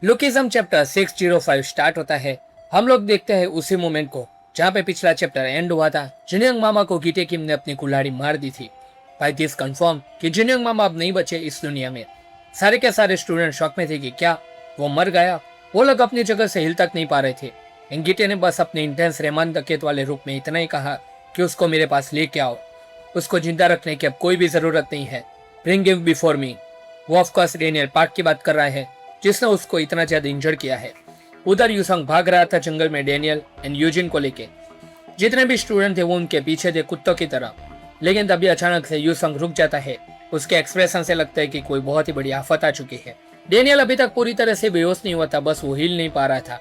Lookism chapter 605 start होता है। हम लोग देखते हैं उसी मोमेंट को जहाँ पे पिछला चैप्टर एंड हुआ था। जिनयोंग मामा को गीटे किम ने अपनी कुल्हाड़ी मार दी थी। बाय दिस कंफर्म कि जिनयोंग मामा अब नहीं बचे इस दुनिया में। सारे के सारे स्टूडेंट शॉक में थे कि क्या वो मर गया। वो लोग अपनी जगह से हिल तक नहीं पा रहे थे। गीटे ने बस अपने इंटेंस रहमान डकैत वाले रूप में इतना ही कहा कि उसको मेरे पास लेके आओ। उसको जिंदा रखने की अब कोई भी जरूरत नहीं है। Bring him before me. वो ऑफकोर्स डेनियल पार्क की बात कर रहा है जिसने उसको इतना ज्यादा इंजर्ड किया है। उधर यूसंग भाग रहा था जंगल में डेनियल एंड यूजिन को लेके। जितने भी स्टूडेंट थे वो उनके पीछे थे कुत्तों की तरह। लेकिन तभी अचानक से यूसंग रुक जाता है। उसके एक्सप्रेशन से लगता है कि कोई बहुत ही बड़ी आफत आ चुकी है। डेनियल अभी तक पूरी तरह से बेहोश नहीं हुआ था, बस वो हिल नहीं पा रहा था।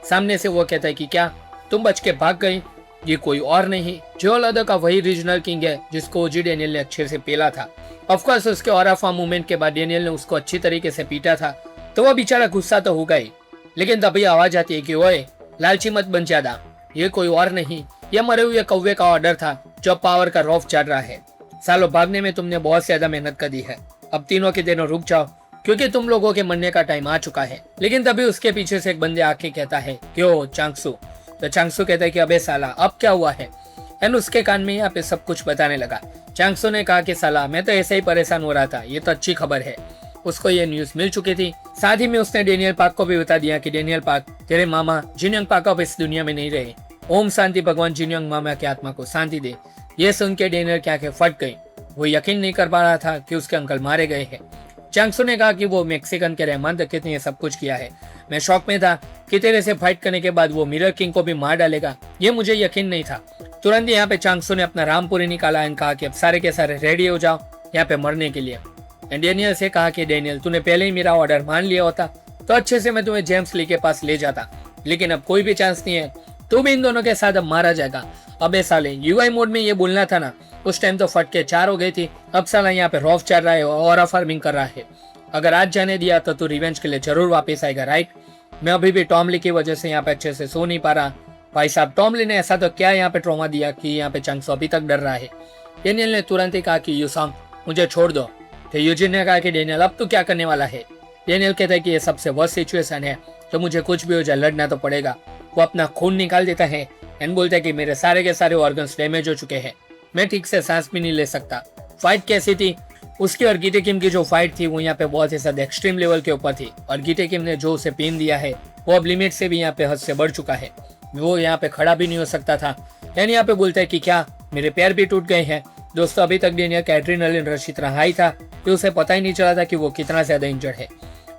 सामने से वो कहता है कि क्या तुम बच के भाग गई? ये कोई और नहीं, जोलादो का वही रीजनल किंग है जिसको ओजी डेनियल ने अच्छे से पेला था। ऑफकोर्स उसके ऑराफा मूवमेंट के बाद डेनियल ने उसको अच्छी तरीके से पीटा था, तो वो बेचारा गुस्सा तो होगा ही। लेकिन तभी आवाज आती है कि ओए लालची मत बन ज्यादा, ये कोई और नहीं, ये मरे हुए कौवे का ऑर्डर था जो पावर का रौफ चढ़ रहा है। सालों भागने में तुमने बहुत ज्यादा मेहनत कर दी है, अब तीनों के दिनों रुक जाओ क्योंकि तुम लोगों के मरने का टाइम आ चुका है। लेकिन तभी उसके पीछे से एक बंदे आके कहता है क्यों चांगसू। तो चांगसू कहता है कि अबे साला अब क्या हुआ है। एंड उसके कान में यहाँ पे सब कुछ बताने लगा। चांगसू ने कहा कि साला मैं तो ऐसे ही परेशान हो रहा था, ये तो अच्छी खबर है। उसको ये न्यूज मिल चुकी थी। साथ ही में उसने डेनियल पार्क को भी बता दिया कि डेनियल पार्क तेरे मामा जिनयोंग पार्क अब इस दुनिया में नहीं रहे। ओम शांति भगवान जिनयोंग मामा की आत्मा को शांति दे। ये सुन के डेनियल की आंखें फट गई। वो यकीन नहीं कर पा रहा था कि उसके अंकल मारे गए हैं। चांगसू ने कहा कि वो मैक्सिकन के रहमान डकैत ने ये सब कुछ किया है। मैं शॉक में था कि तेरे से फाइट करने के बाद वो मिरर किंग को भी मार डालेगा, ये मुझे यकीन नहीं था। तुरंत यहाँ पे चांगसू ने अपना रामपुरी निकाला एंड कहा कि अब सारे के सारे रेडी हो जाओ यहाँ पे मरने के लिए। डेनियल से कहा कि डेनियल तूने पहले ही मेरा ऑर्डर मान लिया होता तो अच्छे से मैं तुम्हें जेम्स ली के पास ले जाता, लेकिन अब कोई भी चांस नहीं है, तू भी इन दोनों के साथ अब मारा जाएगा। अबे साले यूआई मोड में ये बोलना था ना, उस टाइम तो फट के 4 हो गई थी, अब साला यहाँ पे रॉफ चल रहा है और फार्मिंग कर रहा है। अगर आज जाने दिया तो तू रिवेंज के लिए जरूर वापस आएगा, राइट? मैं अभी भी टॉमली की वजह से यहाँ पे अच्छे से सो नहीं पा रहा। भाई साहब टॉमली ने ऐसा तो क्या यहाँ पे ट्रॉमा दिया कि यहाँ पे चांगसू अभी तक डर रहा है। डेनियल ने तुरंत ही कहा कि यूसंग मुझे छोड़ दो। तो यूजिन ने कहा कि डेनियल अब तू क्या करने वाला है? डेनियल कहता है कि ये सबसे वर्स्ट सिचुएशन है, तो मुझे कुछ भी हो जाए लड़ना तो पड़ेगा। वो अपना खून निकाल देता है एंड बोलता है कि मेरे सारे के सारे ऑर्गन्स डैमेज हो चुके हैं, मैं ठीक से सांस भी नहीं ले सकता। फाइट कैसी थी? उसकी और गीटे किम की जो फाइट थी वो यहाँ पे बहुत ही ज्यादा एक्सट्रीम लेवल के ऊपर थी, और गीटे किम ने जो उसे पेन दिया है वो अब लिमिट से भी यहाँ पे हद से बढ़ चुका है। वो यहाँ पे खड़ा भी नहीं हो सकता था। यानी यहाँ पे बोलता है कि क्या मेरे पैर भी टूट गए हैं। दोस्तों अभी तक डेनियल का एड्रेनालिन रश इतना हाई था कि उसे पता ही नहीं चला था कि वो कितना ज्यादा इंजर्ड है।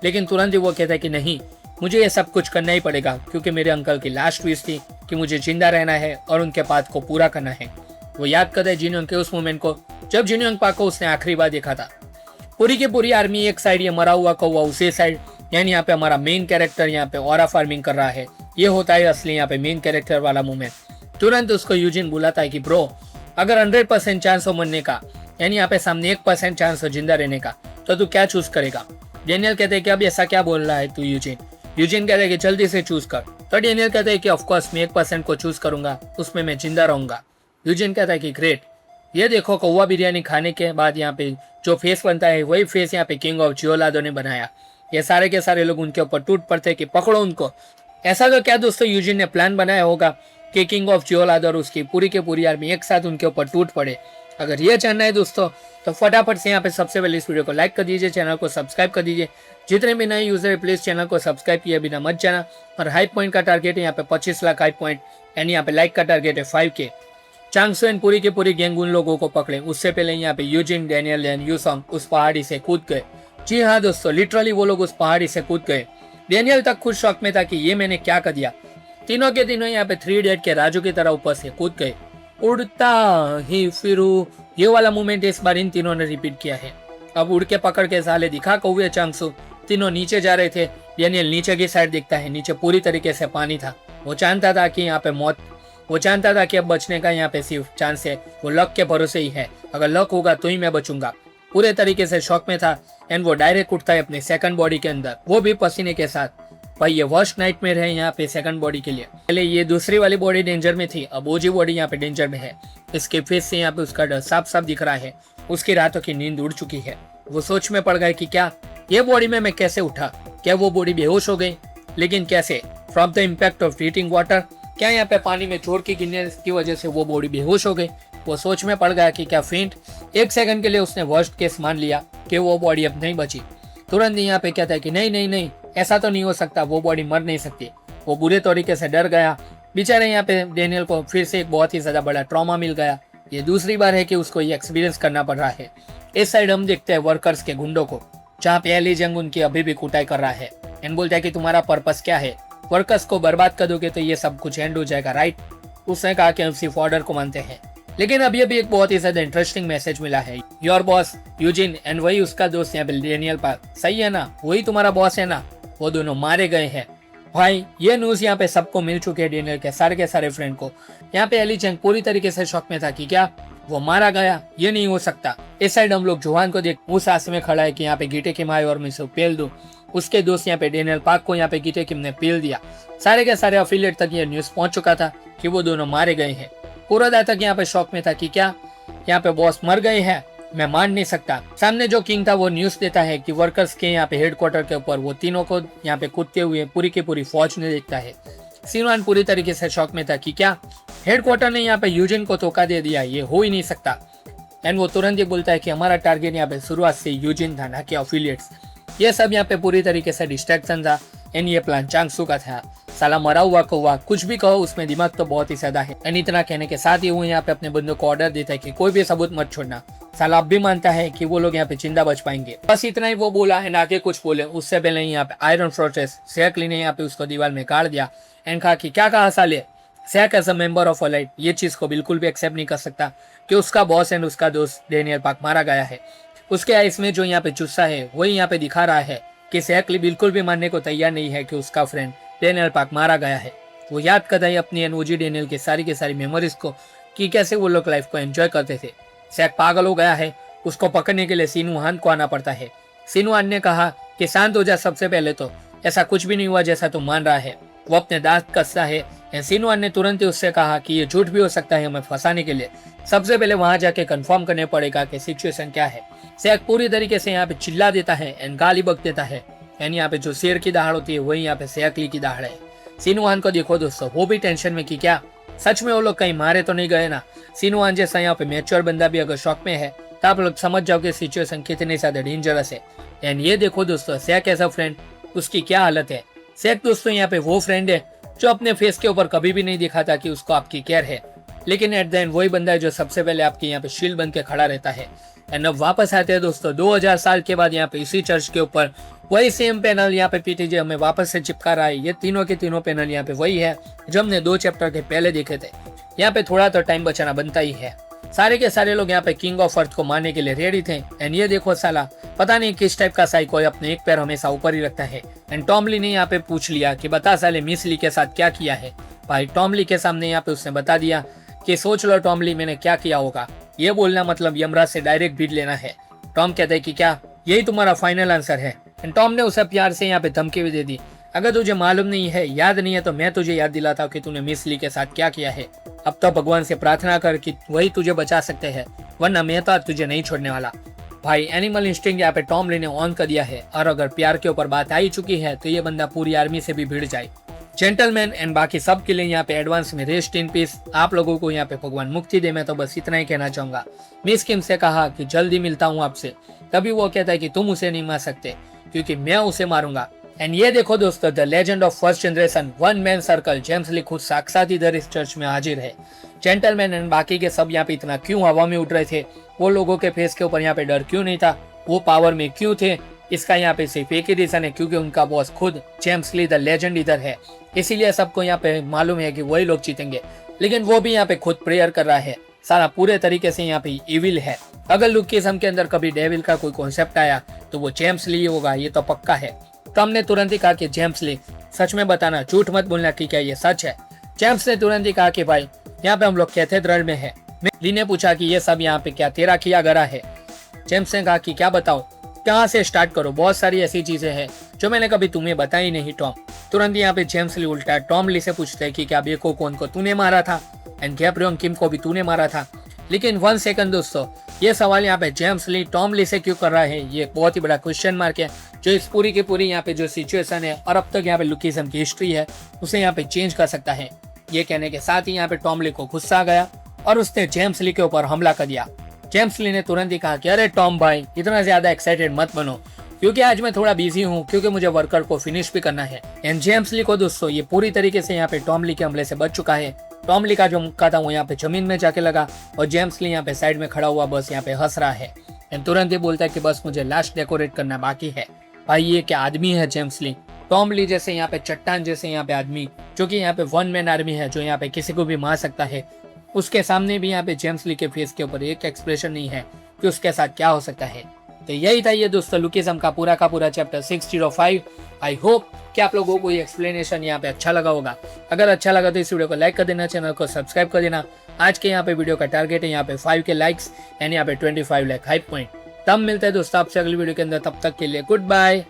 लेकिन तुरंत ही वो कहता है कि नहीं, मुझे ये सब कुछ करना ही पड़ेगा क्योंकि मेरे अंकल की लास्ट विश थी कि मुझे जिंदा रहना है और उनके पाथ को पूरा करना है। वो याद करता है जिनयोंग के उस मोमेंट को जब जिनयोंग पार्क को उसने आखिरी बार देखा था। पूरी की पूरी आर्मी एक साइड, ये मरा हुआ कौवा उसी साइड। यानी यहाँ पे हमारा मेन कैरेक्टर यहाँ पे ऑरा फार्मिंग कर रहा है। ये होता है असली यहाँ पे मेन कैरेक्टर वाला मोमेंट। तुरंत उसको यूजिन बुलाता है कि ब्रो अगर 100% चांस हो मरने का, यानी यहाँ पे सामने 1% चांस हो जिंदा रहने का, तो तू क्या चूज करेगा? डेनियल कहते हैं कि अब ऐसा क्या बोल रहा है तू यूजिन? यूजिन कहते हैं कि जल्दी से चूज कर। तो डेनियल कहते हैं कि ऑफकोर्स मैं 1% को चूज करूंगा, उसमें मैं जिंदा रहूंगा। यूजिन कहता है कि ग्रेट, ये देखो कौवा बिरयानी खाने के बाद यहाँ पे जो फेस बनता है वही फेस यहाँ पे किंग ऑफ जियोलादो ने बनाया। ये सारे के सारे लोग उनके ऊपर टूट पड़ते कि पकड़ो उनको। ऐसा तो क्या दोस्तों यूजिन ने प्लान बनाया होगा कि किंग ऑफ जियोलादो और उसकी पूरी के पूरी आर्मी एक साथ उनके ऊपर टूट पड़े। अगर ये जानना है दोस्तों तो फटाफट से यहाँ पे सबसे पहले इस वीडियो को लाइक कर दीजिए, चैनल को सब्सक्राइब कर दीजिए। जितने भी नए यूजर है प्लीज चैनल को सब्सक्राइब किए बिना मत जाना। और हाइप पॉइंट का टारगेट है यहाँ पे 25 लाख हाइप पॉइंट, एंड यहाँ पे लाइक का टारगेट है 5K। चांगसू एंड पूरी की पूरी गैंग उन लोगों को पकड़े उससे पहले यहाँ पे यूजिन, डेनियल एंड यूसंग उस पहाड़ी से कूद गए। जी हाँ दोस्तों, लिटरली वो लोग उस पहाड़ी से कूद गए। डेनियल तक खुद शौक में था कि ये मैंने क्या कर दिया। तीनों के तीनों यहाँ पे 3 इडियट के राजू की तरह ऊपर से कूद गए। उड़ता ही फिरू, ये वाला मूवमेंट इस बार इन तीनों ने रिपीट किया है। अब उड़ के पकड़ के साले दिखा कौवे चांगसू। तीनों नीचे जा रहे थे। डेनियल नीचे की साइड दिखता है, नीचे पूरी तरीके से पानी था। वो जानता था कि यहाँ पे मौत, वो जानता था कि अब बचने का यहाँ पे सिर्फ चांस है, वो लक के भरोसे ही है। अगर लक होगा तो ही मैं बचूंगा। पूरे तरीके से शॉक में था एंड वो डायरेक्ट उठता है अपने सेकंड बॉडी के अंदर, वो भी पसीने के साथ। भाई ये वर्स्ट नाइटमेयर है यहाँ पे सेकंड बॉडी के लिए। पहले ये दूसरी वाली बॉडी डेंजर में थी, अब ओजी बॉडी यहाँ पे डेंजर में है। इसके फेस से यहाँ पे उसका डर साफ साफ दिख रहा है। उसकी रातों की नींद उड़ चुकी है। वो सोच में पड़ गए कि क्या ये बॉडी में मैं कैसे उठा, क्या वो बॉडी बेहोश हो गई? लेकिन कैसे? From the impact of heating water. क्या यहाँ पे पानी में जोर की गिरने की वजह से वो बॉडी बेहोश हो गई? वो सोच में पड़ गया कि क्या फेंट। एक सेकंड के लिए उसने वर्स्ट केस मान लिया कि वो बॉडी अब नहीं बची। तुरंत यहाँ पे कहता है कि नहीं नहीं नहीं, ऐसा तो नहीं हो सकता, वो बॉडी मर नहीं सकती। वो बुरे तरीके से डर गया। बेचारे यहाँ पे डेनियल को फिर से एक बहुत ही ज्यादा बड़ा ट्रॉमा मिल गया। ये दूसरी बार है कि उसको ये एक्सपीरियंस करना पड़ रहा है। इस साइड हम देखते हैं वर्कर्स के गुंडों को, जहाँ पे एली जंग उनकी अभी भी कुटाई कर रहा है एंड बोलता है कि तुम्हारा पर्पस क्या है, वर्कर्स को बर्बाद कर दोगे तो ये सब कुछ एंड हो जाएगा, राइट? उसने कहा कि हम सिर्फ ऑर्डर को मानते हैं। लेकिन अभी अभी एक बहुत ही ज्यादा इंटरेस्टिंग मैसेज मिला है। योर बॉस यूजिन एंड वही उसका दोस्त यहाँ पे डेनियल पार्क, सही है ना, वही तुम्हारा बॉस है ना, वो दोनों मारे गए हैं। भाई ये न्यूज यहाँ पे सबको मिल चुके हैं, डेनियल के सारे फ्रेंड को। यहाँ पे एली चैंग पूरी तरीके से शॉक में था कि क्या वो मारा गया, ये नहीं हो सकता। इस साइड हम लोग जोहान को देख मुंह सांस में खड़ा है कि यहाँ पे गीटे किम आए और मैं इसे पेल दूं। उसके दोस्त यहाँ पे डेनियल पार्क को यहाँ पे गीटे किम ने पेल दिया। सारे के सारे अफिलिएट तक ये न्यूज पहुंच चुका था कि वो दोनों मारे गए हैं। पूरा दा तक यहाँ पे शॉक में था कि क्या यहाँ पे बॉस मर गए हैं, मैं मान नहीं सकता। सामने जो किंग था वो न्यूज देता है कि वर्कर्स के यहाँ पे हेडक्वार्टर के ऊपर वो तीनों को यहाँ पे कूदते हुए पूरी की पूरी फौज ने देखता है। सिनवान पूरी तरीके से शॉक में था कि क्या हेडक्वार्टर ने यहाँ पे यूजिन को धोखा दे दिया, ये हो ही नहीं सकता। एंड वो तुरंत ही बोलता है कि हमारा टारगेट यहाँ पे शुरुआत से यूजिन था, ना कि अफिलिएट्स। ये सब यहाँ पे पूरी तरीके से डिस्ट्रैक्शन था एंड ये प्लान चांगसू का था। साला मरा हुआ कौवा, कुछ भी कहो उसमें दिमाग तो बहुत ही ज्यादा है। एंड इतना कहने के साथ ही वो यहाँ पे अपने बंदों को ऑर्डर देता है कि कोई भी सबूत मत छोड़ना। साला अब भी मानता है कि वो लोग यहाँ पे जिंदा बच पाएंगे। बस इतना ही वो बोला है, आगे कुछ बोले उससे पहले यहाँ पे आयरन फोर्ट्रेस सेकली ने यहाँ पे उसको दीवार में काट दिया एंड कहा कि क्या कहा साले, sack as a member of elite ये चीज को बिल्कुल भी एक्सेप्ट नहीं कर सकता कि उसका बॉस एंड उसका दोस्त डेनियल पार्क मारा गया है। उसके आइस में जो यहाँ पे जुस्सा है वही यहाँ पे दिखा रहा है कि सैकली बिल्कुल भी मानने को तैयार नहीं है कि उसका फ्रेंड डेनियल पार्क मारा गया है। वो याद करता है अपनी एनओजी डेनियल की सारी मेमोरीज को कि कैसे वो लोग लाइफ को एंजॉय करते थे। सैक पागल हो गया है, उसको पकड़ने के लिए सिनुआन को आना पड़ता है। सिनुआन ने कहा कि शांत हो जा, सबसे पहले तो ऐसा कुछ भी नहीं हुआ जैसा तुम मान रहा है। वो अपने दांत कसता है। सिनुआन ने तुरंत ही उससे कहा कि ये झूठ भी हो सकता है हमें फंसाने के लिए, सबसे पहले वहां जाके कंफर्म करने पड़ेगा कि सिचुएशन क्या है। सैक पूरी तरीके से यहाँ पे चिल्ला देता है एंड गाली बक देता है। एंड यहाँ पे जो शेर की दहाड़ होती है वही यहाँ पे सैकली की दहाड़ है। सिनुआन को देखो दोस्तों, वो भी टेंशन में कि क्या सच में वो लोग कहीं मारे तो नहीं गए ना। सिनुआन जैसा यहाँ पे मैच्योर बंदा भी अगर शॉक में है तो आप लोग समझ जाओ कि सिचुएशन कितनी ज्यादा डेंजरस है। एंड ये देखो दोस्तों, सैक ऐसा फ्रेंड उसकी क्या हालत है। सैक दोस्तों यहाँ पे वो फ्रेंड है जो अपने फेस के ऊपर कभी भी नहीं दिखाता कि उसको आपकी केयर है, लेकिन एट द एंड वही बंदा है जो सबसे पहले आपके यहाँ पे शील्ड बन के खड़ा रहता है। एंड अब वापस आते हैं दोस्तों 2000 साल के बाद यहाँ पे इसी चर्च के ऊपर वही सेम पैनल यहाँ पे पीटीजे हमें वापस से चिपका रहा है। ये तीनों के तीनों पैनल यहाँ पे वही है जो हमने 2 चैप्टर के पहले देखे थे। यहाँ पे थोड़ा तो टाइम बचाना बनता ही है। सारे के सारे लोग यहाँ पे किंग ऑफ अर्थ को मारने के लिए रेडी थे। एंड ये देखो साला पता नहीं किस टाइप का साइको है, अपने एक पैर हमेशा ऊपर ही रखता है। एंड टॉमली ने यहाँ पे पूछ लिया कि बता साले मिस ली के साथ क्या किया है। भाई टॉमली के सामने यहाँ पे उसने बता दिया कि सोच लो टॉमली मैंने क्या किया होगा। ये बोलना मतलब यमराज से डायरेक्ट बीट लेना है। टॉम कहता है कि क्या यही तुम्हारा फाइनल आंसर है। एंड टॉम ने उसे प्यार से यहाँ पे धमकी भी दे दी, अगर तुझे मालूम नहीं है, याद नहीं है तो मैं तुझे याद दिलाता हूँ कि तूने मिस ली के साथ क्या किया है। अब तो भगवान से प्रार्थना कर कि वही तुझे बचा सकते हैं, वरना मैं तो तुझे नहीं छोड़ने वाला। भाई एनिमल इंस्टिंक्ट यहाँ पे टॉम ली ने ऑन कर दिया है और अगर प्यार के ऊपर बात आई चुकी है तो ये बंदा पूरी आर्मी से भी भिड़ जाए। जेंटलमैन एंड बाकी सब के लिए यहाँ पे एडवांस में रेस्ट इन पीस। आप लोगों को यहाँ पे भगवान मुक्ति दे। मैं तो बस इतना ही कहना चाहूंगा। मिस किम से कहा कि जल्दी मिलता हूँ आपसे, तभी वो कहता है कि तुम उसे नहीं मार सकते क्योंकि मैं उसे मारूंगा। एंड ये देखो दोस्तों, the legend of first generation one man circle James Lee खुद साक्षात इधर इस चर्च में हाजिर है। जेंटलमैन एंड बाकी के सब यहाँ पे इतना क्यों हवा में उड़ रहे थे, वो लोगों के फेस के ऊपर यहाँ पे डर क्यों नहीं था, वो पावर में क्यों थे, इसका यहाँ पे सिर्फ एक ही रीजन है, क्योंकि उनका बॉस खुद जेम्स ली द लेजेंड इधर है। इसीलिए सबको यहाँ पे मालूम है कि वही लोग जीतेंगे। लेकिन वो भी यहाँ पे खुद प्रेयर कर रहा है, सारा पूरे तरीके से यहाँ पे इविल है। अगर लुकिज्म के अंदर कभी डेविल का कोई कॉन्सेप्ट आया तो वो जेम्स ली होगा, ये तो पक्का है। तो हमने तुरंत ही कहा कि जेम्स ली सच में बताना, झूठ मत बोलना कि क्या ये सच है। जेम्स ने तुरंत ही कहा कि भाई यहाँ पे हम लोग कैथेड्रल में है। ली ने पूछा कि ये सब यहाँ पे क्या तेरा किया गया है। जेम्स ने कहा कि क्या बताओ, कहाँ से स्टार्ट करो, बहुत सारी ऐसी चीजें हैं जो मैंने कभी तुम्हें बताई नहीं। टॉम तुरंत यहाँ पे जेम्स ली उल्टा टॉम ली से पूछते हैं कि क्या बेको कौन को तूने मारा था एंड गैब्रियल किम को भी तूने मारा था। लेकिन 1 सेकंड दोस्तों, ये सवाल यहाँ पे जेम्स ली टॉम ली से क्यों कर रहा है, ये बहुत ही बड़ा क्वेश्चन मार्क है जो इस पूरी की पूरी यहाँ पे जो सिचुएशन है और अब तक यहाँ पे लुकिज्म की हिस्ट्री है उसे यहाँ पे चेंज कर सकता है। ये कहने के साथ ही यहाँ पे टॉम ली को गुस्सा आ गया और उसने जेम्स ली के ऊपर हमला कर दिया। जेम्स ली ने तुरंत ही कहा कि अरे टॉम भाई, इतना ज्यादा एक्साइटेड मत बनो, क्योंकि आज मैं थोड़ा बिजी हूँ, क्योंकि मुझे वर्कर को फिनिश भी करना है। एंड जेम्स ली को दोस्तों ये पूरी तरीके से यहाँ पे टॉम ली के हमले से बच चुका है। टॉम ली का जो मुक्का था वो यहाँ पे जमीन में जाके लगा और जेम्स ली यहाँ पे साइड में खड़ा हुआ बस यहाँ पे हंस रहा है। एंड तुरंत ही बोलता है कि बस मुझे लास्ट डेकोरेट करना बाकी है। भाई ये क्या आदमी है जेम्स ली, टॉम ली जैसे यहाँ पे चट्टान जैसे यहाँ पे आदमी, जो कि यहाँ पे 1 मैन आर्मी है, जो यहाँ पे किसी को भी मार सकता है, उसके सामने भी यहाँ पे जेम्स ली के फेस के ऊपर एक एक्सप्रेशन नहीं है कि उसके साथ क्या हो सकता है। तो यही था ये दोस्तों लुकिज्म का पूरा चैप्टर 605। आई होप कि आप लोगों को ये एक्सप्लेनेशन यहाँ पे अच्छा लगा होगा। अगर अच्छा लगा तो इस वीडियो को लाइक कर देना, चैनल को सब्सक्राइब कर देना। आज के यहाँ पे वीडियो का टारगेट है यहाँ पे 5 के लाइक्स एंड यहाँ पे 25 लाइक हाइप पॉइंट। तब मिलते हैं दोस्तों आपसे अगली वीडियो के अंदर, तब तक के लिए गुड बाय।